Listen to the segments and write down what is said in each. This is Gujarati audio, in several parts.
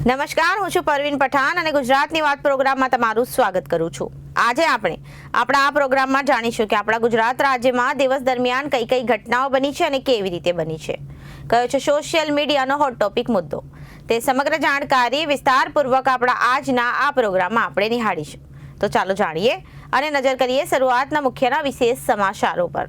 નમસ્કાર, હું છું પરવીન પઠાણ અને ગુજરાતની વાત પ્રોગ્રામમાં તમારું સ્વાગત કરું છું। આજે આપણે આપણા આ પ્રોગ્રામમાં જાણીશું કે આપણા ગુજરાત રાજ્યમાં દિવસ દરમિયાન કઈ કઈ ઘટનાઓ બની છે અને કેવી રીતે બની છે, કયો છે સોશિયલ મીડિયાનો હોટ ટોપિક મુદ્દો। તે સમગ્ર જાણકારી વિસ્તારપૂર્વક આપણા આજના આ પ્રોગ્રામમાં આપણે નિહાળીશું। તો ચાલો જાણીએ અને નજર કરીએ શરૂઆતના મુખ્યના વિશેષ સમાચારો પર।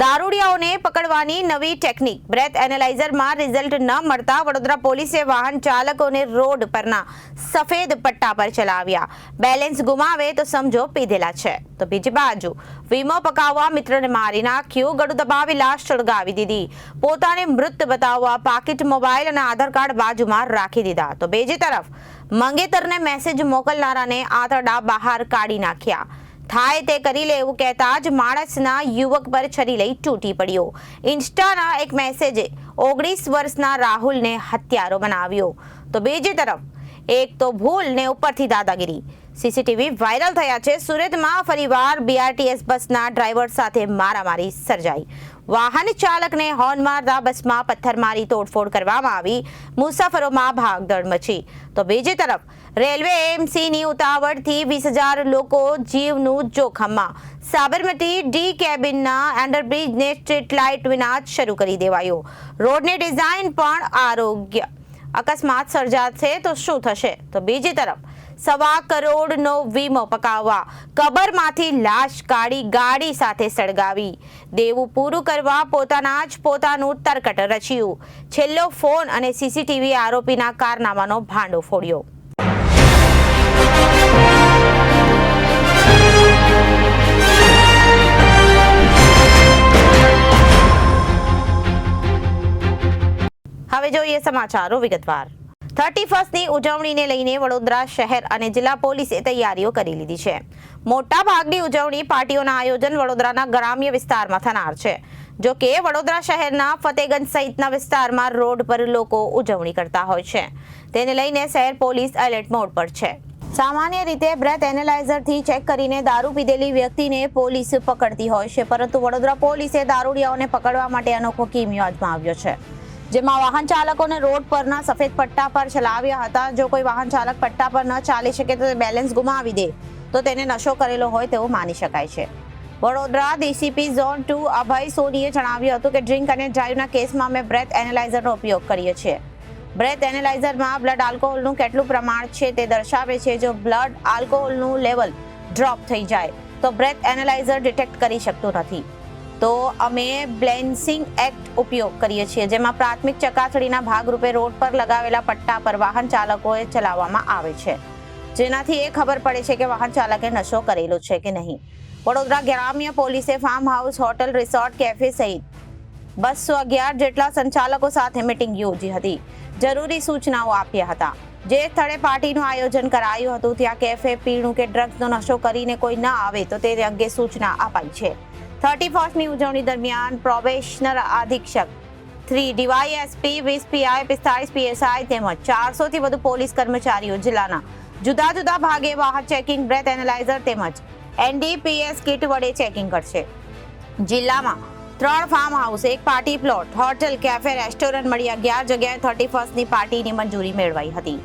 દારૂડિયાઓને પકડવાની નવી ટેકનિક। બ્રેથ એનાલાઇઝરમાં રિઝલ્ટ ન મળતા વડોદરા પોલીસે વાહન ચાલકોને રોડ પરના સફેદ પટ્ટા પર ચલાવ્યા। બેલેન્સ ગુમાવે તો સમજો પીધેલા છે। તો બીજી બાજુ વીમો પકાવવા મિત્રને મારી નાખ્યું, ગળું દબાવી લાશ સળગાવી દીધી। પોતાને મૃત બતાવવા પાકીટ, મોબાઈલ અને આધાર કાર્ડ બાજુમાં રાખી દીધા। તો બીજી તરફ મંગેતરને મેસેજ મોકલનારાને આંતરડા બહાર કાઢી નાખ્યા। થાય તે કરી લેવું કહેતા જ માણસના યુવક પર છરી લઈ તૂટી પડ્યો। ઇન્સ્ટાના એક મેસેજે 19 વર્ષના રાહુલને હત્યારો બનાવ્યો। તો બીજી તરફ એક તો ભૂલ ને ઉપરથી દાદાગીરી। સીસીટીવી વાયરલ થયા છે। સુરતમાં ફરીવાર બીઆરટીએસ બસના ડ્રાઈવર સાથે મારામારી સર્જાઈ। વાહન ચાલકને હોર્ન મારતા બસમાં પથ્થરમારી તોડફોડ કરવામાં આવી। મુસાફરોમાં ભાગદોડ મચી। તો બીજી તરફ રેલવે એએમસીની ઉતાવળથી 20,000 લોકો જીવનું જોખમમાં। સાબરમતી ડી કેબિનના અંડરબ્રિજને સ્ટ્રીટ લાઇટ વિના જ શરૂ કરી દેવાયો। રોડની ડિઝાઇન પણ આરોગ્ય અકસ્માત સર્જાશે તો શું થશે? તો બીજી તરફ 1.25 કરોડનો વીમો પકાવવા કબરમાંથી લાશ કાઢી ગાડી સાથે સળગાવી। દેવું પૂરું કરવા પોતાનું તરકટ રચ્યું। છેલ્લો ફોન અને સીસીટીવી આરોપીના કારનામાનો ભાંડો ફોડ્યો। હવે જોઈએ સમાચારો વિગતવાર। 31ની ઉજવણીને લઈને વડોદરા શહેર અને જિલ્લા પોલીસે તૈયારીઓ કરી લીધી છે। મોટા ભાગની ઉજવણી પાર્ટીઓના આયોજન વડોદરાના ગ્રામ્ય વિસ્તારમાં થનાર છે। જો કે વડોદરા શહેરના ફતેગંજ સહિતના વિસ્તારમાં રોડ પર લોકો ઉજવણી કરતા હોય છે, તેને લઈને શહેર પોલીસ એલર્ટ મોડ પર છે। સામાન્ય રીતે બ્રેથ એનાલાઇઝરથી ચેક કરીને દારૂ પીધેલી વ્યક્તિને પોલીસ પકડતી હોય છે, પરંતુ વડોદરા પોલીસે દારૂડિયાઓને પકડવા માટે અનોખો કિમિયો અજમાવ્યો છે, જેમાં વાહન ચાલકોને રોડ પરના સફેદ પટ્ટા પર ચલાવ્યા હતા। જો કોઈ વાહન ચાલક પટ્ટા પર ન ચાલી શકે તો બેલેન્સ ગુમાવી દે તો તેને નશો કરેલો હોય તેવું માની શકાય છે। વડોદરા ડીસીપી ઝોન 2 અભય સોનીએ જણાવ્યું હતું કે ડ્રિંક અને ડ્રાઈવના કેસમાં અમે બ્રેથ એનાલાઇઝરનો ઉપયોગ કરીએ છીએ। બ્રેથ એનાલાઇઝરમાં બ્લડ આલ્કોહોલનું કેટલું પ્રમાણ છે તે દર્શાવે છે। જો બ્લડ આલ્કોહોલનું લેવલ ડ્રોપ થઈ જાય તો બ્રેથ એનાલાઇઝર ડિટેક્ટ કરી શકતું નથી। તો અમે બેલેન્સિંગ એક્ટ ઉપયોગ કરીએ છીએ, જેમાં પ્રાથમિક ચકાસણીના ભાગરૂપે રોડ પર લગાવેલા પટ્ટા પર વાહન ચાલકોએ ચલાવવામાં આવે છે, જેનાથી એ ખબર પડે છે કે વાહન ચાલકે નશો કરેલો છે કે નહીં। વડોદરા ગ્રામ્ય પોલીસે farm house, hotel, resort, cafe સહિત 211 જેટલા સંચાલકો સાથે મીટિંગ યોજી હતી। જરૂરી સૂચનાઓ આપ્યા હતા। જે સ્થળે પાર્ટીનું આયોજન કરાયું હતું ત્યાં કેફે, પીણું કે ડ્રગ્સનો નશો કરીને કોઈ ન આવે તો તે અંગે સૂચના અપાઈ છે। 31ની ઉજવણી દરમિયાન પ્રોબેશનર અધિક્ષક 3 ડીવાયએસપી, 20 પીઆઈ, 45 પીએસઆઈ તેમજ 400 થી વધુ પોલીસ કર્મચારીઓ જિલ્લાના જુદા જુદા ભાગે વાહન ચેકિંગ, બ્રેથ એનાલાઇઝર તેમજ એનડીપીએસ કિટ વડે ચેકિંગ કરશે। જિલ્લામાં 3 farm house, 1 party plot, hotel, cafe, restaurant મળી 11 જગ્યાએ 31ની પાર્ટીની મંજૂરી મેળવાઈ હતી।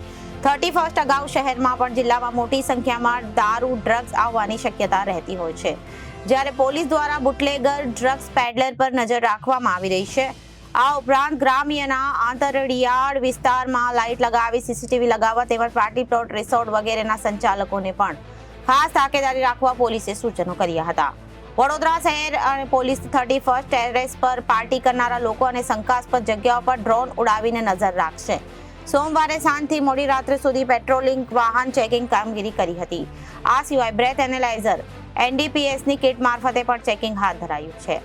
31 અગાઉ શહેરમાં પણ જિલ્લામાં મોટી સંખ્યામાં દારૂ, ડ્રગ્સ આવવાની શક્યતા રહેતી હોય છે, જ્યારે પોલીસ દ્વારા બુટલેગર, ડ્રગ્સ પેડલર પર નજર રાખવામાં આવી રહી છે। આ ઉપરાંત ગ્રામ્યના આંતરડિયાળ વિસ્તારમાં લાઇટ લગાવી સીસીટીવી લગાવવા તેમજ પાર્ટી પ્લોટ, રિસોર્ટ વગેરેના સંચાલકોને પણ ખાસ તાકેદારી રાખવા પોલીસે સૂચનો કર્યા હતા। વડોદરા શહેર અને પોલીસ 31 ટેરેસ પર પાર્ટી કરનારા લોકો અને શંકાસ્પદ જગ્યાઓ પર ડ્રોન ઉડાવીને નજર રાખશે। સોમવારે સાંજથી મોડી રાત્રે સુધી પેટ્રોલિંગ, વાહન ચેકિંગ કામગીરી કરી હતી। આ સિવાય બ્રેથ એનાલાઇઝર, એનડીપીએસની કિટ મારફતે પણ ચેકિંગ હાથ ધરાયું છે।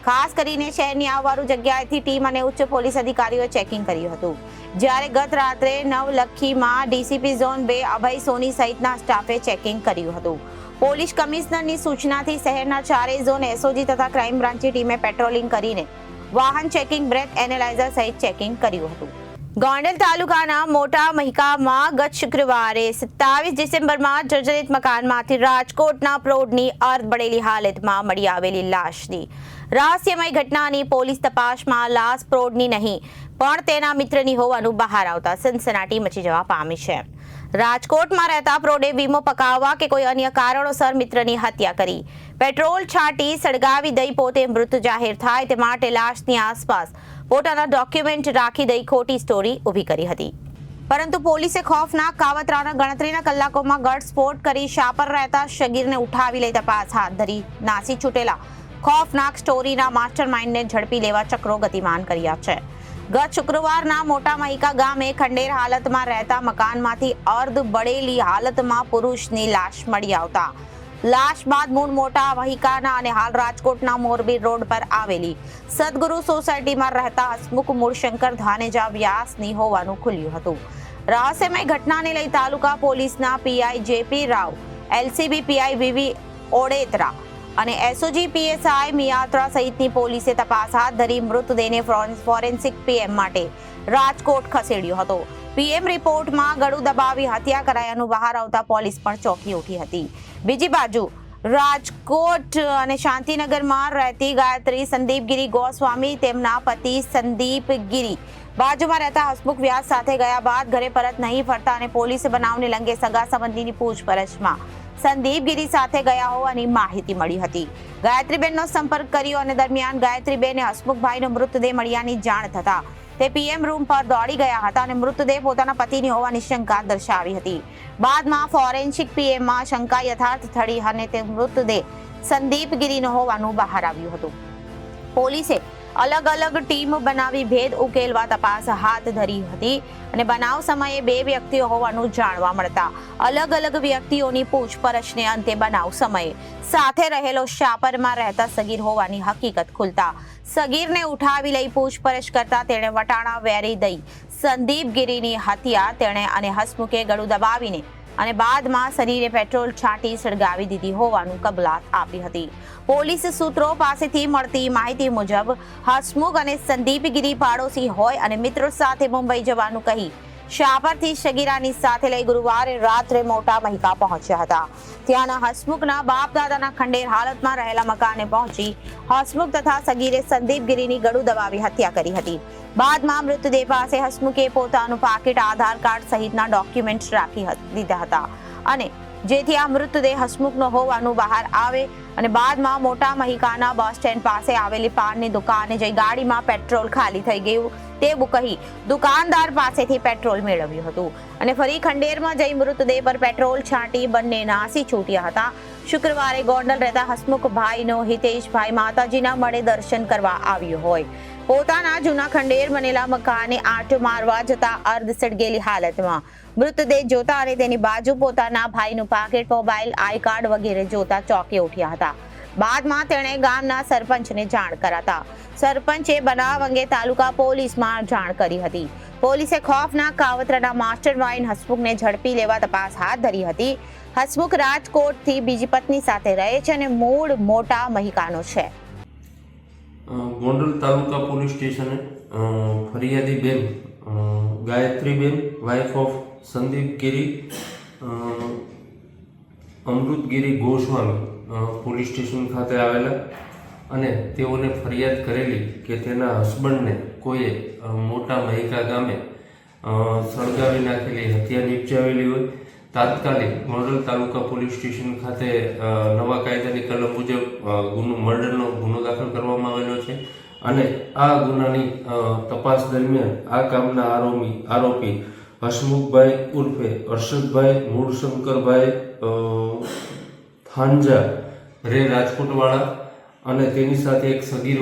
ખાસ કરીને શહેરની આવવારું જગ્યાએથી ટીમ અને ઉચ્ચ પોલીસ અધિકારીઓએ ચેકિંગ કર્યું હતું, જ્યારે ગત રાત્રે નવલખીમાં ડીસીપી ઝોન 2 અભય સોની સહિતના સ્ટાફે ચેકિંગ કર્યું હતું। પોલીસ કમિશનરની સૂચનાથી શહેરના 4 ઝોન એસઓજી તથા ક્રાઇમ બ્રાન્ચની ટીમે પેટ્રોલિંગ કરીને વાહન ચેકિંગ, બ્રેથ એનાલાઇઝર સહિત ચેકિંગ કર્યું હતું। ગોંડલ તાલુકાના મોટા મહિકામાં ગત શુક્રવારે 27 ડિસેમ્બરમાં જર્જરિત મકાનમાંથી રાજકોટના પ્રૌઢની અર્ધ બળેલી હાલતમાં મળી આવેલી લાશની રહસ્યમય ઘટનાની પોલીસ તપાસમાં લાશ પ્રૌઢની નહીં પણ તેના મિત્રની હોવાનું બહાર આવતા સનસનાટી મચી જવા પામી છે. રાજકોટમાં રહેતા પ્રૌઢે વીમો પકાવવા કે કોઈ અન્ય કારણોસર મિત્રની હત્યા કરી પેટ્રોલ છાંટી સળગાવી દઈ પોતે મૃત જાહેર થાય તે માટે લાશની આસપાસ પોતાના ડોક્યુમેન્ટ રાખી દઈ ખોટી સ્ટોરી ઊભી કરી હતી. પરંતુ પોલીસે ખોફનાક કાવતરાના ગણતરીના કલાકોમાં ઘટસ્ફોટ કરી શાપર રહેતા શગીરને ઉઠાવી લઈ તપાસ હાથ ધરી નાસી છૂટેલા ખોફનાક સ્ટોરીના માસ્ટરમાઇન્ડને ઝડપી લેવા ચક્રો ગતિમાન કર્યા છે. ગત શુક્રવારના મોટા મહિકા ગામે ખંડેર હાલતમાં રહેતા મકાનમાંથી અર્ધ બળેલી હાલતમાં પુરુષની લાશ મળી આવતા લાશ બાદ મૂળ મોટા મહિકાના અને હાલ રાજકોટના મોરબી રોડ પર આવેલી સદગુરુ સોસાયટીમાં રહેતા હસમુખ મૂળશંકર ધાનેજા વ્યાસની હોવાનું ખુલ્યું હતું. રહસ્યમય ઘટનાને લઈ તાલુકા પોલીસના PI JP Rao, LCB PI VV Odedra અને એસઓજી પીએસઆઈ મિયાત્રા સહિતની પોલીસે તપાસ હાથ ધરી મૃતદેહને ફોરેન્સિક પીએમ માટે રાજકોટ ખસેડ્યો હતો. પીએમ રિપોર્ટમાં ગળું દબાવી હત્યા કરાયાનું બહાર આવતા પોલીસ પણ ચોંકી ઉઠી હતી. બીજી બાજુ રાજકોટ અને શાંતિનગરમાં રહેતી ગાયત્રી સંદીપગીરી ગોસ્વામી તેમના પતિ સંદીપગીરી બાજુમાં રહેતા હસમુખ વ્યાસ સાથે ગયા બાદ ઘરે પરત નહીં ફરતા અને પોલીસે બનાવને લંગે સગા સંબંધીની પૂછપરછમાં સંદીપગીરી સાથે ગયા હોવાની માહિતી મળી હતી. ગાયત્રીબેનનો સંપર્ક કર્યો અને દરમિયાન ગાયત્રીબેને હસમુખભાઈનો મૃતદેહ મળ્યાની જાણ થતા તે પીએમ રૂમ પર દોડી ગયા હતા અને મૃતદેહ પોતાના પતિની હોવાની શંકા દર્શાવી હતી. બાદમાં ફોરેન્સિક પીએમમાં શંકા યથાર્થ થઈ અને તે મૃતદેહ સંદીપગીરીનો હોવાનું બહાર આવ્યું હતું. પોલીસે અલગ અલગ ટીમ બનાવી ભેદ ઉકેલવા તપાસ હાથ ધરી હતી અને બનાવ સમયે 2 વ્યક્તિઓ હોવાનું જાણવા મળતા અલગ અલગ વ્યક્તિઓની પૂછપરછને અંતે બનાવ સમયે સાથે રહેલો શાપરમાં રહેતા સગીર હોવાની હકીકત ખુલતા સગીરને ઉઠાવી લઈ પૂછપરછ કરતા તેણે વટાણા વેરી દઈ સંદીપગીરીની હત્યા તેણે અને હસમુખે ગળું દબાવીને અને બાદમાં શરીરે પેટ્રોલ છાંટી સળગાવી દીધી હોવાનું કબૂલાત આપી હતી. પોલીસ સૂત્રો પાસેથી મળતી માહિતી મુજબ હસમુખ અને સંદીપગીરી પાડોશી હોય અને મિત્રો સાથે મુંબઈ જવાનું કહી શાપરથી શગીરાની સાથે લઈ ગુરુવારે રાત્રે મોટા મહિકા પહોંચ્યા હતા. ત્યાંના હસમુખના બાપ દાદાના ખંડેર હાલતમાં રહેલા મકાને પહોંચી હસમુખ તથા સગીરે સંદીપગીરીની ગળું દબાવી હત્યા કરી હતી. બાદમાં મૃતદેહ પાસે હસમુખે પોતાનું પાકીટ, આધાર કાર્ડ સહિતના ડોક્યુમેન્ટ રાખી દીધા હતા અને જેથી આ મૃતદેહ હસમુખનો હોવાનું બહાર આવે અને બાદમાં મોટા મહિકાના બસ સ્ટેન્ડ પાસે આવેલી પાનની દુકાને જઈ ગાડીમાં પેટ્રોલ ખાલી થઈ ગયું તેવું કહી દુકાનદાર પાસેથી પેટ્રોલ મેળવ્યું હતું અને ફરી ખંડેરમાં જઈ મૃતદેહ પર પેટ્રોલ છાંટી બંને નાસી છૂટ્યા હતા. શુક્રવારે ગોંડલ રહેતા હસમુખભાઈનો હિતેશભાઈ માતાજીના મળે દર્શન કરવા આવ્યો હોય પોતાના જૂના ખંડેર બનેલા મકાને આંટો મારવા જતા અર્ધ સળગેલી હાલતમાં મૃતદેહ જોતા અને તેની બાજુ પોતાના ભાઈનું પાકીટ, મોબાઈલ, આઈ કાર્ડ વગેરે જોતા ચોંકી ઉઠ્યા હતા. બાદમાં તેણે ગામના સરપંચને જાણ કરાતા સરપંચે બનાવ અંગે તાલુકા પોલીસમાં જાણ કરી હતી. પોલીસે ખોફનાક કાવતરાના માસ્ટરમાઇન્ડ હસમુખને ઝડપી લેવા તપાસ હાથ ધરી હતી. હસમુખ રાજકોટથી બીજી પત્ની સાથે રહે છે અને મૂળ મોટા મહિકાનો છે. ગોંડલ તાલુકા પોલીસ સ્ટેશને ફરિયાદી બેન Gayatriben, wife of Sandipgiri Amrutgiri Goswami police station ખાતે આવેલા અને તેઓને ફરિયાદ કરેલી કે તેના હસબન્ડને કોઈએ મોટા મહિકા ગામે સળગાવી નાખેલી હત્યા નિપજાવેલી હોય. તાત્કાલિક ગોંડલ તાલુકા પોલીસ સ્ટેશન ખાતે નવા કાયદાની કલમ મુજબ મર્ડરનો ગુનો દાખલ કરવામાં આવેલો છે અને આ ગુનાની તપાસ દરમિયાન આ કામના આરોપી હસમુખભાઈ ઉર્ફે અરશદભાઈ મૂળશંકરભાઈ થાંજા રે રાજકોટવાળા અને તેની સાથે એક સગીર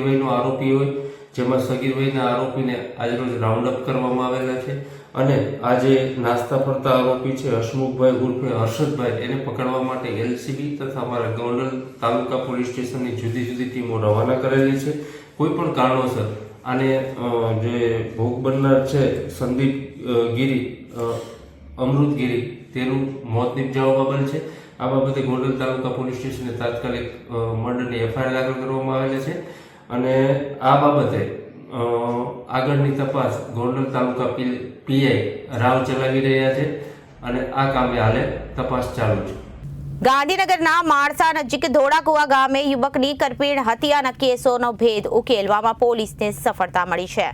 વયનો આરોપી હોય જેમાં સગીર વયના આરોપીને આજરોજ રાઉન્ડ અપ કરવામાં આવેલા છે અને આ જે નાસ્તા ફરતા આરોપી છે હસમુખભાઈ ઉર્ફે હર્ષદભાઈ એને પકડવા માટે એલસીબી તથા અમારા ગોંડલ તાલુકા પોલીસ સ્ટેશનની જુદી જુદી ટીમો રવાના કરેલી છે. કોઈ પણ કારણોસર આને જે ભોગ બનનાર છે સંદીપ ગીરી અમૃતગીરી તેનું મોત નિપજાવવા બાબત છે. આ બાબતે ગોંડલ તાલુકા પોલીસ સ્ટેશને તાત્કાલિક મર્ડરની એફઆઈઆર દાખલ કરવામાં આવેલી છે અને આ બાબતે આગળની તપાસ ગોંડલ તાલુકા પીઆઈ રાવ ચલાવી રહ્યા છે અને આ કામે હાલે તપાસ ચાલુ છે. ગાંધીનગરના માણસા નજીક ધોળાકુવા ગામે યુવકની કરપીણ હત્યાના કેસોનો ભેદ ઉકેલવામાં પોલીસને સફળતા મળી છે.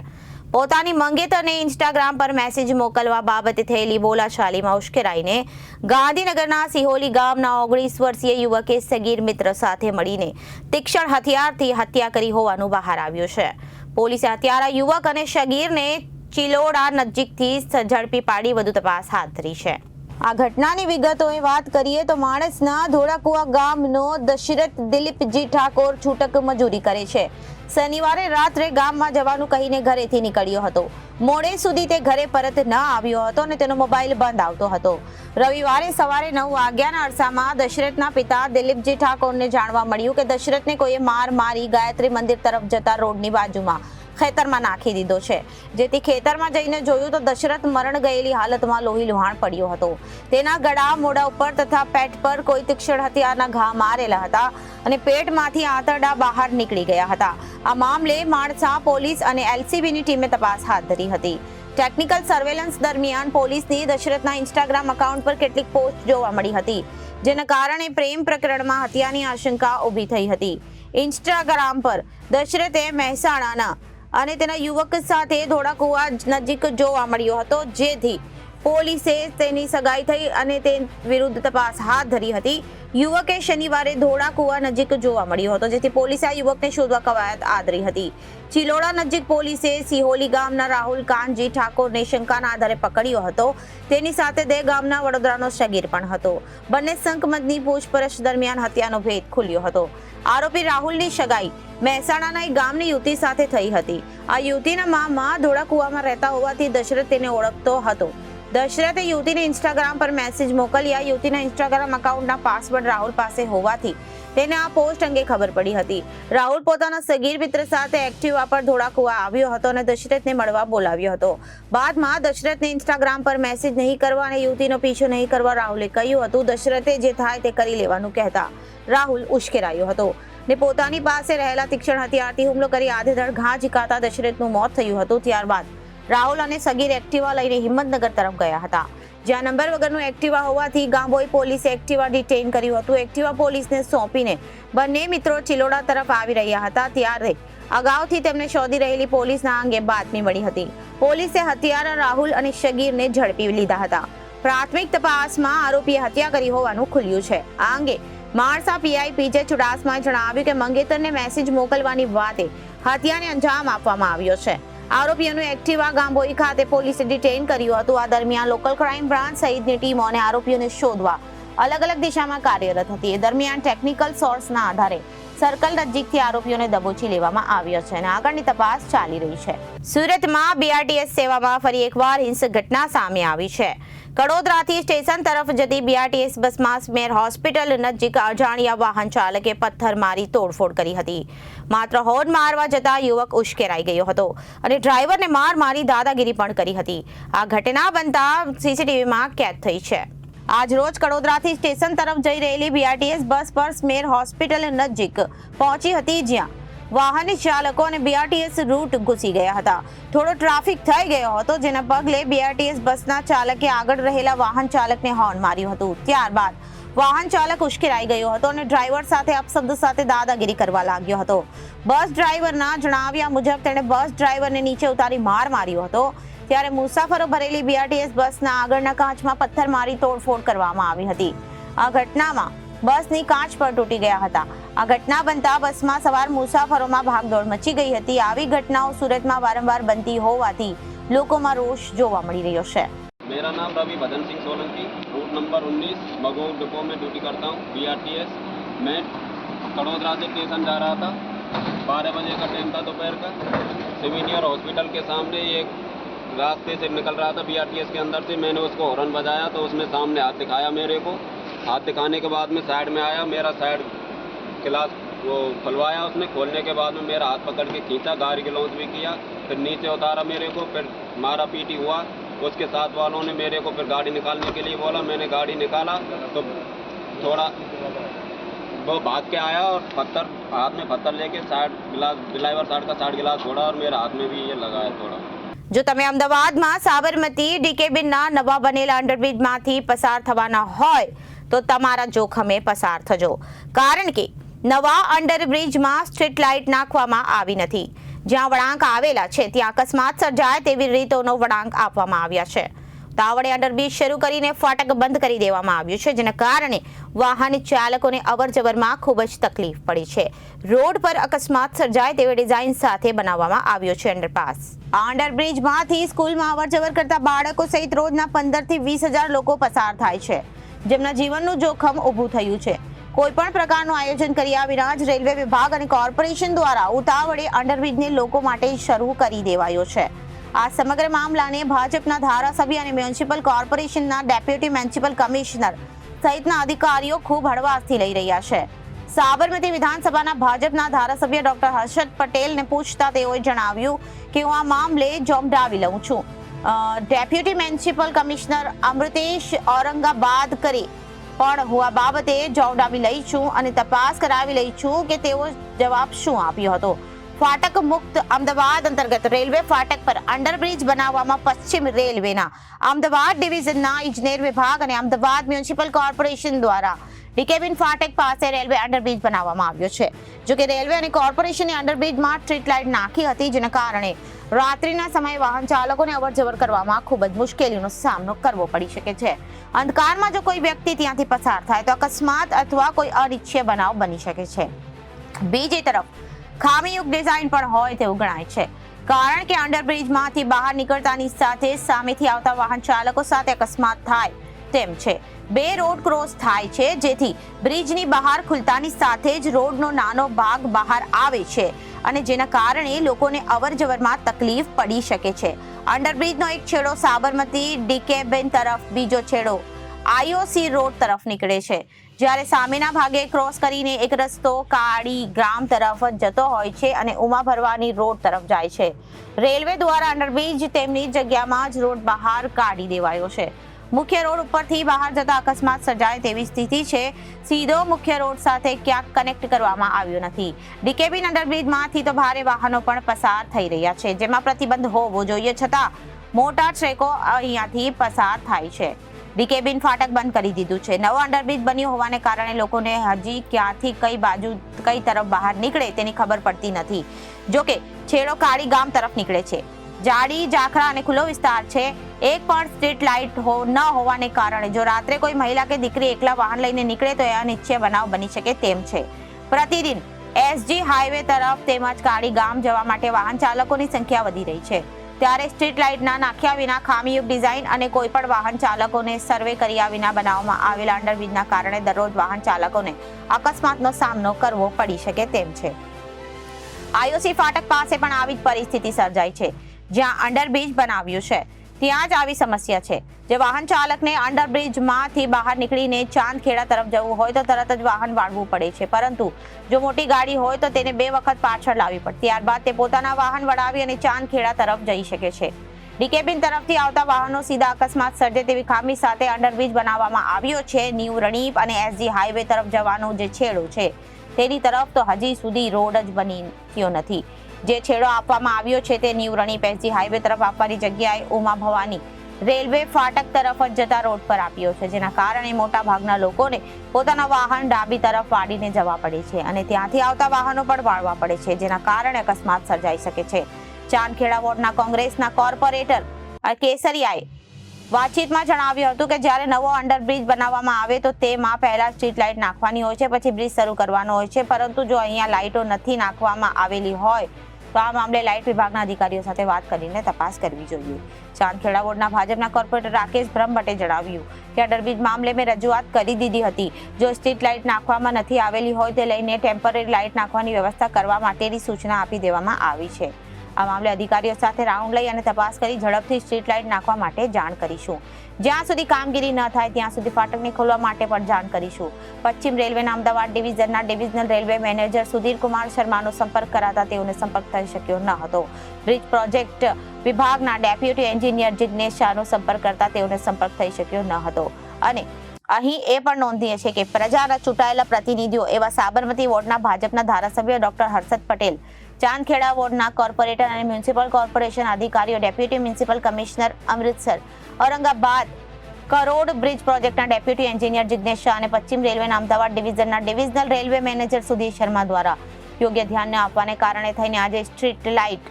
પોતાની મંગેતરને ઇન્સ્ટાગ્રામ પર મેસેજ મોકલવા બાબતે થયેલી બોલાચાલીમાં ઉશ્કેરાઈને ગાંધીનગરના સિહોલી ગામના 19 વર્ષીય યુવકે સગીર મિત્ર સાથે મળીને તીક્ષ્ણ હથિયારથી હત્યા કરી હોવાનું બહાર આવ્યું છે. પોલીસે હત્યારા યુવક અને સગીરને ચિલોડા નજીકથી ઝડપી પાડી વધુ તપાસ હાથ ધરી છે. આ ઘટનાની વિગતોએ વાત કરીએ તો માણસના ધોળાકુવા ગામનો દશરથ દિલીપજી ઠાકોર છૂટક મજૂરી કરે છે. શનિવારે રાત્રે ગામમાં જવાનું કહીને ઘરેથી નીકળ્યો હતો. મોડે સુધી તે ઘરે પરત ન આવ્યો હતો અને તેનો મોબાઈલ બંધ આવતો હતો. રવિવારે સવારે 9 વાગ્યાના અરસામાં દશરથના પિતા દિલીપજી ઠાકોરને જાણવા મળ્યું કે દશરથને કોઈએ મારી ગાયત્રી મંદિર તરફ જતા રોડની બાજુમાં ખેતરમાં નાખી દીધો છે. જેથી ખેતરમાં જઈને જોયું તો દશરથ મરણ ગયેલી હાલતમાં લોહી લુહાણ પડ્યો હતો. તેના ગળા, મોઢા ઉપર તથા પેટ પર કોઈ તીક્ષ્ણ હથિયારના ઘા મારેલા હતા અને પેટમાંથી આંતરડા બહાર નીકળી ગયા હતા. આ મામલે માણસા પોલીસ અને એલસીબીની ટીમે તપાસ હાથ ધરી હતી. ટેકનિકલ સર્વેલન્સ દરમિયાન પોલીસની દશરથના ઇન્સ્ટાગ્રામ એકાઉન્ટ પર કેટલીક પોસ્ટ જોવા મળી હતી, જેના કારણે પ્રેમ પ્રકરણમાં હત્યાની આશંકા ઊભી થઈ હતી. ઇન્સ્ટાગ્રામ પર દશરથે મહેસાણાના અને તેના યુવક સાથે ધોળાકુવા નજીક જોવા મળ્યો હતો, જેથી પોલીસે તેની સગાઈ થઈ અને તે વિરુદ્ધ તપાસ હાથ ધરી હતી. યુવકે શનિવારે ધોળાકુવા નજીક જોવા મળ્યો હતો, જેથી પોલીસે આ યુવકને શોધવા કવાયત આદરી હતી. ચિલોડા નજીક પોલીસે સિહોલી ગામના રાહુલ કાનજી ઠાકોરને શંકાના આધારે પકડ્યો હતો. તેની સાથે તે ગામના વડોદરાનો સગીર પણ હતો. બંને શંકમદની પૂછપરછ દરમિયાન હત્યાનો ભેદ ખુલ્યો હતો. આરોપી રાહુલની સગાઈ મહેસાણાના એક ગામની યુવતી સાથે થઈ હતી. આ યુવતીના મામા ધોળાકુવામાં રહેતા હોવાથી દશરથ તેને ઓળખતો હતો. દશરથે યુવતીને ઇન્સ્ટાગ્રામ પર મેસેજ મોકલ્યા. યુવતીના ઇન્સ્ટાગ્રામ એકાઉન્ટના પાસવર્ડ રાહુલ પાસે હોવાથી તેને આ પોસ્ટ અંગે ખબર પડી હતી. રાહુલ પોતાના સગીર મિત્ર સાથે એક્ટિવા પર ધોળાકુવા આવ્યો હતો અને દશરથને મળવા બોલાવ્યો હતો. બાદમાં દશરથને ઇન્સ્ટાગ્રામ પર મેસેજ નહીં કરવા અને યુવતીનો પીછો નહીં કરવા રાહુલે કહ્યું હતું. દશરથે જે થાય તે કરી લેવાનું કહેતા રાહુલ ઉશ્કેરાયો હતો ને પોતાની પાસે રહેલા તીક્ષ્ણ હથિયારથી હુમલો કરી આધેધડ ઘા ઝીકાતા દશરથનું મોત થયું હતું. ત્યારબાદ રાહુલ અને સગીર એક્ટિવા લઈને હિંમતનગર તરફ ગયા હતા, જ્યાં નંબર વગરનું એક્ટિવા હોવાથી ગાંભોઈ પોલીસે એક્ટિવા ડિટેઇન કર્યું હતું. એક્ટિવા પોલીસને સોંપીને બંને મિત્રો ચિલોડા તરફ આવી રહ્યા હતા. ત્યારે અગાઉથી તેમને શોધી રહેલી પોલીસના અંગે બાતમી મળી હતી. પોલીસે હત્યારા રાહુલ અને સગીરને ઝડપી લીધા હતા. પ્રાથમિક તપાસમાં આરોપીએ હત્યા કરી હોવાનું ખુલ્યું છે. આ અંગે માણસા પીઆઈ પીજે ચુડાસમાએ જણાવ્યું કે મંગેતરને મેસેજ મોકલવાની વાતે હત્યાને અંજામ આપવામાં આવ્યો છે. આરોપીઓનું એક્ટિવા ગાંભોઈ ખાતે પોલીસે ડિટેઇન કર્યું હતું. આ દરમિયાન લોકલ ક્રાઇમ બ્રાન્ચ સહિતની ટીમો અને આરોપીઓને શોધવા અલગ અલગ દિશામાં કાર્યરત હતી. એ દરમિયાન ટેકનિકલ સોર્સના આધારે સર્કલ નજીકથી આરોપીઓને દબોચી લેવામાં આવ્યો છે અને આગળની તપાસ ચાલી રહી છે. સુરતમાં બીઆરટીએસ સેવામાં ફરી એકવાર હિંસક ઘટના સામે આવી છે. કડોદરાથી સ્ટેશન તરફ જતી બીઆરટીએસ બસમાં સ્મેર હોસ્પિટલ નજીક અજાણ્યા વાહન ચાલકે પથ્થર મારી તોડફોડ કરી હતી. માત્ર હોર્ન મારવા જતા યુવક ઉશ્કેરાઈ ગયો હતો અને ડ્રાઈવરને મારી દાદાગીરી પણ કરી હતી. આ ઘટના બનતા સીસીટીવીમાં કેદ થઈ છે. આજ રોજ કડોદરાથી સ્ટેશન તરફ જઈ રહેલી બીઆરટીએસ બસ પર સ્મેર હોસ્પિટલ નજીક પહોંચી હતી, જ્યાં વાહન ચાલકો અને બીઆરટીએસ રૂટ ઘૂસી ગયા હતા. થોડો ટ્રાફિક થઈ ગયો હતો, જેના પગલે બીઆરટીએસ બસના ચાલકે આગળ રહેલા વાહન ચાલકને હોર્ન માર્યું હતું. ત્યારબાદ વાહન ચાલક ઉશ્કેરાઈ ગયો હતો અને ડ્રાઈવર સાથે અપશબ્દ સાથે દાદાગીરી કરવા લાગ્યો હતો. બસ ડ્રાઈવરના જણાવ્યા મુજબ તેણે બસ ડ્રાઈવરને નીચે ઉતારી માર્યો હતો. ત્યારે મુસાફરો ભરેલી બીઆરટીએસ બસના આગળના કાચમાં પથ્થર મારી તોડફોડ કરવામાં આવી હતી. આ ઘટનામાં બસની કાચ પર તૂટી ગયા હતા. આ ઘટના બનતા બસમાં સવાર મુસાફરોમાં ભાગદોડ મચી ગઈ હતી. આવી ઘટનાઓ સુરતમાં વારંવાર બનતી હોવાથી લોકોમાં રોષ જોવા મળી રહ્યો છે. मेरा नाम रवि भदन सिंह सोलंकी, रूट नंबर 19 मगोर डिपो में ड्यूटी करता हूँ बीआरटीएस. मैं कड़ोदरा से स्टेशन जा रहा था. 12 बजे का टाइम था दोपहर का. सीनियर हॉस्पिटल के सामने एक रास्ते से निकल रहा था बीआरटीएस के अंदर से. मैंने उसको हॉर्न बजाया तो उसने सामने हाथ दिखाया मेरे को. हाथ दिखाने के बाद में साइड में आया. मेरा साइड गिलास वो खुलवाया उसने. खोलने के बाद में मेरा हाथ पकड़ के खींचा, गाड़ी की लॉन्च भी किया, फिर नीचे उतारा मेरे को, फिर मारा पीटी हुआ. उसके साथ वालों ने मेरे को फिर गाड़ी निकालने के लिए बोला. मैंने गाड़ी निकाला तो थोड़ा वो भाग के आया और पत्थर हाथ में पत्थर लेके साइड गिलास ड्राइवर साइड का साइड गिलास छोड़ा और मेरे हाथ में भी ये लगा है थोड़ा. જો તમે અમદાવાદમાં સાબરમતી ડીકેબીના નવા બનેલા અંડરબ્રિજમાંથી પસાર થવાના હોય તો તમારા જોખમે પસાર થજો, કારણ કે નવા અંડરબ્રિજમાં સ્ટ્રીટ લાઇટ નાખવામાં આવી નથી. જ્યાં વળાંક આવેલા છે ત્યાં અકસ્માત સર્જાય તેવી રીતોનો વળાંક આપવામાં આવ્યા છે. તાવડે અંડરબ્રિજ શરૂ કરીને ફાટક બંધ કરી દેવામાં આવ્યું છે, જેના કારણે વાહન ચાલકોને અવરજવરમાં ખૂબ જ તકલીફ પડી છે. રોડ પર અકસ્માત સર્જાય તેવી ડિઝાઇન સાથે બનાવવામાં આવ્યો છે અંડરપાસ. આ અંડરબ્રિજમાંથી સ્કૂલમાં અવરજવર કરતા બાળકો સહિત રોજના 15 થી 20,000 લોકો પસાર થાય છે, જેમના જીવનનું જોખમ ઊભું થયું છે. કોઈ પણ પ્રકારનું આયોજન કર્યા વિના જ રેલવે વિભાગ અને કોર્પોરેશન દ્વારા ઉતાવળે અંડરબ્રિજને લોકો માટે શરૂ કરી દેવાયો છે. આ સમગ્ર મામલાને ભાજપના ધારાસભ્ય અને મ્યુનિસિપલ કોર્પોરેશનના ડેપ્યુટી મ્યુનિસિપલ કમિશનર સહિતના અધિકારીઓ ખૂબ હળવાશથી લઈ રહ્યા છે. સાબરમતી વિધાનસભાના ભાજપના ધારાસભ્ય ડોક્ટર હર્ષદ પટેલને પૂછતા તેઓએ જણાવ્યું કે હું આ મામલે જોમડાવી લઉં છું. Deputy municipal commissioner Amritesh Aurangabad કરે પણ હું આ બાબતે જોમડાવી લઈ છું અને તપાસ કરાવી લઈ છું કે તેઓ જવાબ શું આપ્યો હતો. ફાટક મુક્ત અમદાવાદ અંતર્ગત રેલવે ફાટક પર અંડરબ્રિજ બનાવવામાં પશ્ચિમ રેલવેના અમદાવાદ ડિવિઝનના ઇજનેર વિભાગ અને અમદાવાદ મ્યુનિસિપલ કોર્પોરેશન દ્વારા ડીકેબીન ફાટક પાસે રેલવે અંડરબ્રિજ બનાવવામાં આવ્યો છે. જોકે રેલવે અને કોર્પોરેશને અંડરબ્રિજમાં સ્ટ્રીટ લાઇટ નાખી હતી, જેના કારણે રાત્રિના સમયે વાહન ચાલકોને અવરજવર કરવામાં ખૂબ જ મુશ્કેલીનો સામનો કરવો પડી શકે છે. અંધકારમાં જો કોઈ વ્યક્તિ ત્યાંથી પસાર થાય તો અકસ્માત અથવા કોઈ અનિચ્છનીય બનાવ બની શકે છે. બીજી તરફ ખામીયુક્ત ડિઝાઇન પણ હોય તેવું ગણાય છે, કારણ કે અંડરબ્રિજમાંથી બહાર નીકળતાની સાથે સામેથી આવતા વાહન ચાલકો સાથે અકસ્માત થાય તેમ છે. બે રોડ ક્રોસ થાય છે, જેથી બ્રિજની બહાર ખુલતાની સાથે જ રોડનો નાનો ભાગ બહાર આવે છે અને જેના કારણે લોકોને અવરજવરમાં તકલીફ પડી શકે છે. અંડરબ્રિજનો એક છેડો સાબરમતી ડીકેબીન તરફ, બીજો છેડો આઈઓસી રોડ તરફ નીકળે છે, જ્યારે સામેના ભાગે ક્રોસ કરીને એક રસ્તો કાળી ગ્રામ તરફ જતો હોય છે અને ઉમા ભરવાની રોડ તરફ જાય છે. રેલવે દ્વારા અંડરબ્રિજ તેમની જગ્યામાં જ રોડ બહાર કાઢી દેવાયો છે. મુખ્ય રોડ ઉપરથી બહાર જતા અકસ્માત સર્જાય તેવી સ્થિતિ છે. સીધો મુખ્ય રોડ સાથે ક્યાંક કનેક્ટ કરવામાં આવ્યો નથી. ડીકેબીન અંડરબ્રિજમાંથી તો ભારે વાહનો પણ પસાર થઈ રહ્યા છે, જેમાં પ્રતિબંધ હોવો જોઈએ, છતાં મોટા ટ્રેકો અહીંયાથી પસાર થાય છે. ડીકેબીન ફાટક બંધ કરી દીધું છે. નવો અંડરબ્રિજ બન્યો હોવાને કારણે લોકોને હજી ક્યાંથી કઈ બાજુ કઈ તરફ બહાર નીકળે તેની ખબર પડતી નથી. જોકે છેડો કાળી ગામ તરફ નીકળે છે. જાડી ઝાખરા અને ખુલ્લો વિસ્તાર છે. એક પણ સ્ટ્રીટ લાઇટ ન હોવાને કારણે જો રાત્રે કોઈ મહિલા કે દીકરી એકલા વાહન લઈને નીકળે તો એ અનિચ્છનીય બનાવ બની શકે તેમ છે. પ્રતિદિન એસજી હાઈવે તરફ તેમજ કાળી ગામ જવા માટે વાહન ચાલકોની સંખ્યા વધી રહી છે, ત્યારે સ્ટ્રીટ લાઇટ ના નાખ્યા વિના ખામીયુક્ત ડિઝાઇન અને કોઈ પણ વાહન ચાલકોને સર્વે કર્યા વિના બનાવવામાં આવેલા અંડરબ્રિજના કારણે દરરોજ વાહન ચાલકોને અકસ્માતનો સામનો કરવો પડી શકે તેમ છે. આઈઓસી ફાટક પાસે પણ આવી જ પરિસ્થિતિ સર્જાઈ છે. જ્યાં અંડરબ્રિજ બનાવ્યું છે ત્યાં જ આવી સમસ્યા છે. જે વાહન ચાલકને અંડરબ્રિજમાંથી બહાર નીકળીને ચાંદખેડા તરફ જવું હોય તો તરત જ વાહન વાળવું પડે છે, પરંતુ જો મોટી ગાડી હોય તો તેને 2 વખત પાછળ લાવવી પડે. ત્યારબાદ તે પોતાના વાહન વળાવી અને ચાંદખેડા તરફ જઈ શકે છે. ડીકેબીન તરફથી આવતા વાહનો સીધા અકસ્માત સર્જે તેવી ખામી સાથે અંડરબ્રિજ બનાવવામાં આવ્યો છે. ન્યૂ રણીપ અને એસજી હાઈવે તરફ જવાનો જે છેડો છે તેની તરફ તો હજી સુધી રોડ જ બન્યો નથી. જે છેડો આપવામાં આવ્યો છે તે ન્યૂ રણીપ એસજી હાઈવે તરફ આપવાની જગ્યાએ ઉમા ભવાની રેલવે ફાટક તરફ જ જતા રોડ પર આપ્યો છે, જેના કારણે મોટા ભાગના લોકોને પોતાના વાહન ડાબી તરફ વાળીને જવા પડે છે અને ત્યાંથી આવતા વાહનો પણ વાળવા પડે છે, જેના કારણે અકસ્માત સર્જાઈ શકે છે. ચાંદખેડા વોર્ડના કોંગ્રેસના કોર્પોરેટર કેસરિયાએ વાતચીતમાં જણાવ્યું હતું કે જ્યારે નવો અંડરબ્રિજ બનાવવામાં આવે તો તેમાં પહેલા સ્ટ્રીટ લાઇટ નાખવાની હોય છે, પછી બ્રિજ શરૂ કરવાનો હોય છે, પરંતુ જો અહીંયા લાઇટો નથી નાખવામાં આવેલી હોય તો આ મામલે લાઇટ વિભાગના અધિકારીઓ સાથે વાત કરીને તપાસ કરવી જોઈએ. ચાંદખેડા વોર્ડના ભાજપના કોર્પોરેટર રાકેશ બ્રહ્મભટ્ટે જણાવ્યું કે અંડરબ્રિજ મામલે મેં રજૂઆત કરી દીધી હતી. જો સ્ટ્રીટ લાઇટ નાખવામાં નથી આવેલી હોય તે લઈને ટેમ્પરરી લાઇટ નાખવાની વ્યવસ્થા કરવા માટેની સૂચના આપી દેવામાં આવી છે. આ મામલે અધિકારીઓ સાથે રાઉન્ડ લઈ અને તપાસ કરી ઝડપથી સ્ટ્રીટ લાઇટ નાખવા માટે જાણ કરીશું. જ્યાં સુધી કામગીરી ન થાય ત્યાં સુધી ફાટકને ખોલવા માટે પણ જાણ કરીશું. પશ્ચિમ રેલવેના અમદાવાદ ડિવિઝનના divisional railway manager Sudhir Kumar શર્માનો સંપર્ક કરાતા તેઓને સંપર્ક થઈ શક્યો ન હતો. બ્રિજ પ્રોજેક્ટ વિભાગના ડેપ્યુટી એન્જિનિયર જિગ્નેશ શાહનો સંપર્ક કરતા તેઓને સંપર્ક થઈ શક્યો ન હતો. અને અહીં એ પણ નોંધનીય છે કે પ્રજાના ચૂંટાયેલા પ્રતિનિધિઓ એવા સાબરમતી વોર્ડના ભાજપના ધારાસભ્ય ડોક્ટર હર્ષદ પટેલ ચાંદખેડા વોર્ડના કોર્પોરેટર અને મ્યુનિસિપલ કોર્પોરેશન અધિકારીઓ, deputy municipal commissioner Amritsar, Aurangabad crore bridge પ્રોજેક્ટના ડેપ્યુટી એન્જિનિયર જિગ્નેશ શાહ અને પશ્ચિમ રેલવેના અમદાવાદ ડિવિઝનના divisional railway manager Sudhir Sharma દ્વારા યોગ્ય ધ્યાન ન આપવાને કારણે થઈને આજે સ્ટ્રીટ લાઇટ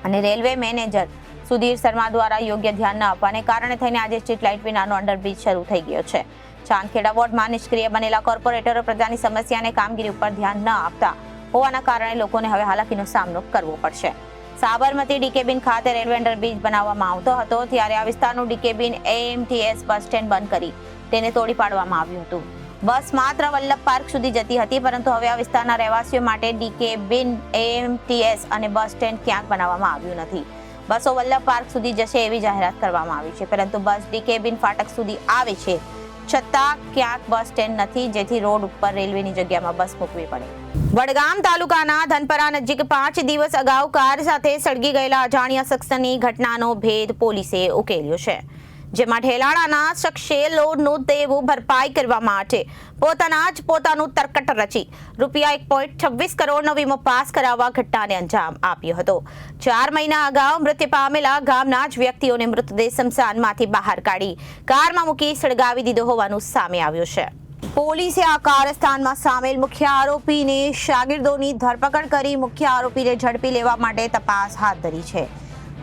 અને રેલવે મેનેજર સુધીર શર્મા દ્વારા યોગ્ય ધ્યાન ન આપવાને કારણે થઈને આજે સ્ટ્રીટ લાઇટ વિનાનો અંડરબ્રિજ શરૂ થઈ ગયો છે. ચાંદખેડા વોર્ડમાં નિષ્ક્રિય બનેલા કોર્પોરેટરો પ્રજાની સમસ્યા અને કામગીરી ઉપર ધ્યાન ન આપતા હોવાના કારણે લોકોને હવે હાલાકીનો સામનો કરવો પડશે. સાબરમતી ડીકેબીન ખાતે રેલવે અંડરબ્રિજ બનાવવામાં આવતો હતો ત્યારે આ વિસ્તારનું ડીકેબીન AMTS બસ સ્ટેન્ડ બંધ કરી તેને તોડી પાડવામાં આવ્યું હતું. બસ માત્ર વલ્લભ પાર્ક સુધી જતી હતી, પરંતુ હવે આ વિસ્તારના રહેવાસીઓ માટે ડીકેબીન, AMTS અને બસ સ્ટેન્ડ ક્યાંક બનાવવામાં આવ્યું નથી. બસો વલ્લભ પાર્ક સુધી જશે એવી જાહેરાત કરવામાં આવી છે, પરંતુ બસ ડીકેબીન ફાટક સુધી આવે છે છતાં ક્યાંક બસ સ્ટેન્ડ નથી, જેથી રોડ ઉપર રેલવેની જગ્યામાં બસ મૂકવી પડે. વડગામ તાલુકાના ધનપરા નજીક 5 દિવસ અગાઉ કાર સાથે સળગી ગયેલા અજાણ્યા શખ્સની ઘટનાનો ભેદ પોલીસે ઉકેલ્યો છે, જેમાં ઠેલાણાના શખ્સે લોનનું દેવું ભરપાઈ કરવા માટે પોતાનું તરકટ રચી રૂપિયા 1.26 કરોડનો વીમો પાસ કરાવવા ઘટનાને અંજામ આપ્યો હતો. 4 મહિના અગાઉ મૃત્યુ પામેલા ગામના જ વ્યક્તિઓને મૃતદેહ સ્મશાનમાંથી બહાર કાઢી કારમાં મૂકી સળગાવી દીધો હોવાનું સામે આવ્યું છે. પોલીસે આ કારસ્થાનમાં સામેલ મુખ્ય આરોપીને શાગીર્દોની ધરપકડ કરી મુખ્ય આરોપીને ઝડપી લેવા માટે તપાસ હાથ ધરી છે.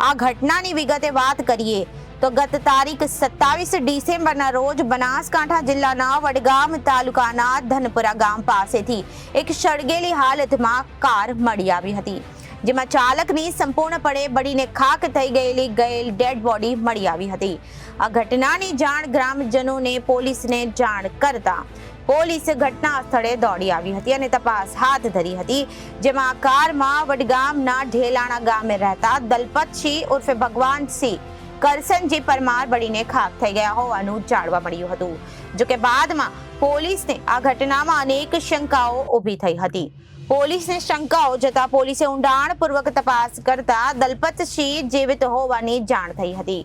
આ ઘટનાની વિગતે વાત કરીએ તો ગત તારીખ 27 ડિસેમ્બરના રોજ બનાસકાંઠા જિલ્લાના વડગામ તાલુકાના ધનપુરા ગામ પાસેથી એક સળગેલી હાલતમાં કાર મળી આવી હતી, જેમાં ચાલકની સંપૂર્ણપણે બળીને ખાક થઈ ગયેલી ડેડ બોડી મળી આવી હતી. આ ઘટનાની જાણ ગ્રામજનોને પોલીસને જાણ કરતા પોલીસ ઘટના સ્થળે દોડી આવી હતી અને તપાસ હાથ ધરી હતી, જેમાં આ કારમાં વડગામના ઢેલાણા ગામે રહેતા દલપતસિંહ ઉર્ફે ભગવાનસિંહ કરસનજી પરમાર બળીને ખાક થઈ ગયા હોવાનું જાણવા મળ્યું હતું. જોકે બાદમાં પોલીસને આ ઘટનામાં અનેક શંકાઓ ઊભી થઈ હતી. પોલીસને શંકાઓ જતા પોલીસે ઊંડાણપૂર્વક તપાસ કરતા દલપતસિંહ જીવિત હોવાની જાણ થઈ હતી.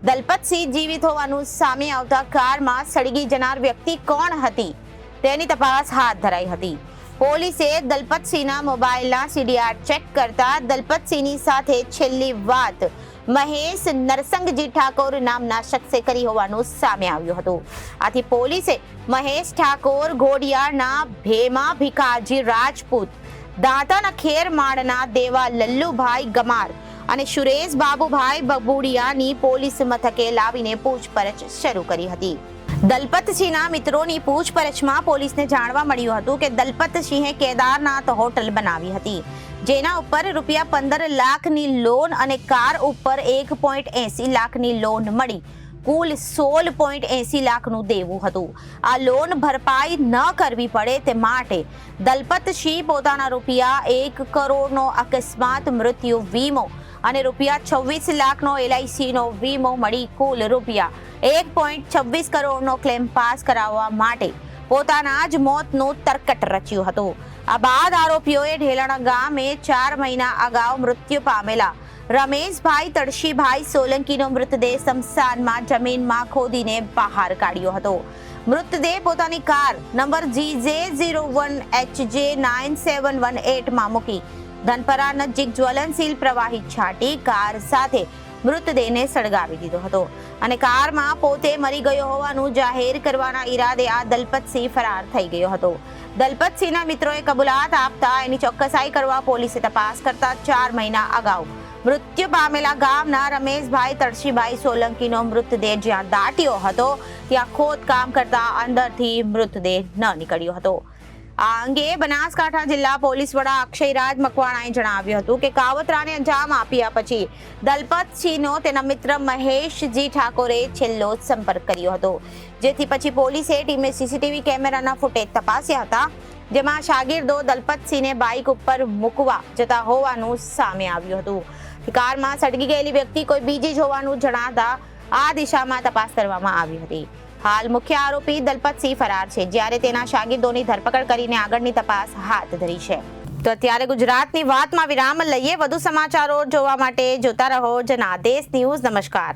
દલપતસિંહ જીવિત હોવાનું સામે આવતા કારમાં સળગી જનાર વ્યક્તિ કોણ હતી તેની તપાસ હાથ ધરાઈ હતી. પોલીસે દલપતસિંહના મોબાઈલના CDR ચેક કરતા દલપતસિંહની સાથે છેલ્લી વાત મહેશ નરસંગજી ઠાકોર નામના શખ્સે કરી હોવાનું સામે આવ્યું હતું. આથી પોલીસે મહેશ ઠાકોર ઘોડિયાના ભેમા ભીખાજી રાજપૂત, દાંતાના ખેરમાળના દેવા લલ્લુભાઈ ગમાર અને સુરેશ બાબુભાઈ બબુડિયાની પોલીસ મથકે લાવીને પૂછપરછ શરૂ કરી હતી. દલપતસિંહના મિત્રોની પૂછપરછમાં પોલીસને જાણવા મળ્યું હતું કે દલપતસિંહે કેદારનાથ હોટલ બનાવી હતી, જેના ઉપર રૂપિયા 15 લાખની લોન અને કાર ઉપર 1.80 લાખની લોન મળી કુલ 16.80 લાખનું દેવું હતું. આ લોન ભરપાઈ ન કરવી પડે તે માટે દલપતસિંહ પોતાના રૂપિયા 1 કરોડનો અકસ્માત મૃત્યુ વીમો અને રૂપિયા 26 લાખનો LICનો વીમો મળી કુલ રૂપિયા 1.26 કરોડનો ક્લેમ પાસ કરાવવા માટે પોતાના જ મોતનું તરકટ રચ્યું હતું. આ બાદ આરોપીઓએ ઢેલાણા ગામે 4 મહિના અગાઉ મૃત્યુ પામેલા રમેશભાઈ તળશીભાઈ સોલંકીનો મૃતદેહ સ્મશાનમાં જમીનમાં ખોદીને બહાર કાઢ્યો હતો. મૃતદેહ પોતાની કાર નંબર GJ01HJ9718 માં મૂકી ધનપરા નજીક જ્વલનશીલ પ્રવાહી છાંટી કાર સાથે મૃતદેહને સળગાવી દીધો હતો અને કારમાં પોતે મરી ગયો હોવાનું જાહેર કરવાના ઈરાદે આ દલપતસિંહ ફરાર થઈ ગયો હતો. દલપતસિંહના મિત્રોએ કબૂલાત આપતા એની ચોકસાઈ કરવા પોલીસે તપાસ કરતા 4 મહિના અગાઉ મૃત્યુ પામેલા ગામના રમેશભાઈ તળશીભાઈ સોલંકીનો મૃતદેહ જ્યાં દાટ્યો હતો ત્યાં ખોદકામ કરતા અંદરથી મૃતદેહ ન નીકળ્યો હતો. આ અંગે બનાસકાંઠા જિલ્લા પોલીસ વડા અક્ષયરાજ મકવાણાએ જણાવ્યું હતું કે કાવતરાને અંજામ આપ્યા પછી દલપતસિંહનો તેના મિત્ર મહેશજી ઠાકોરે છેલ્લો સંપર્ક કર્યો હતો, જેથી પછી પોલીસે ટીમે CCTV કેમેરાના ફૂટેજ તપાસ્યા હતા, જેમાં શાગીર્દો દલપતસિંહને બાઇક ઉપર મૂકવા જતા હોવાનું સામે આવ્યું હતું. કારમાં સળગી ગયેલી વ્યક્તિ કોઈ બીજી જ હોવાનું જણાતા આ દિશામાં તપાસ કરવામાં આવી હતી. હાલ મુખ્ય આરોપી દલપતસિંહ ફરાર છે, જ્યારે તેના શાગીર્દોની ધરપકડ કરીને આગળની તપાસ હાથ ધરી છે. તો અત્યારે ગુજરાતની વાતમાં વિરામ લઈએ. વધુ સમાચારો જોવા માટે જોતા રહો જનાદેશ ન્યૂઝ. નમસ્કાર.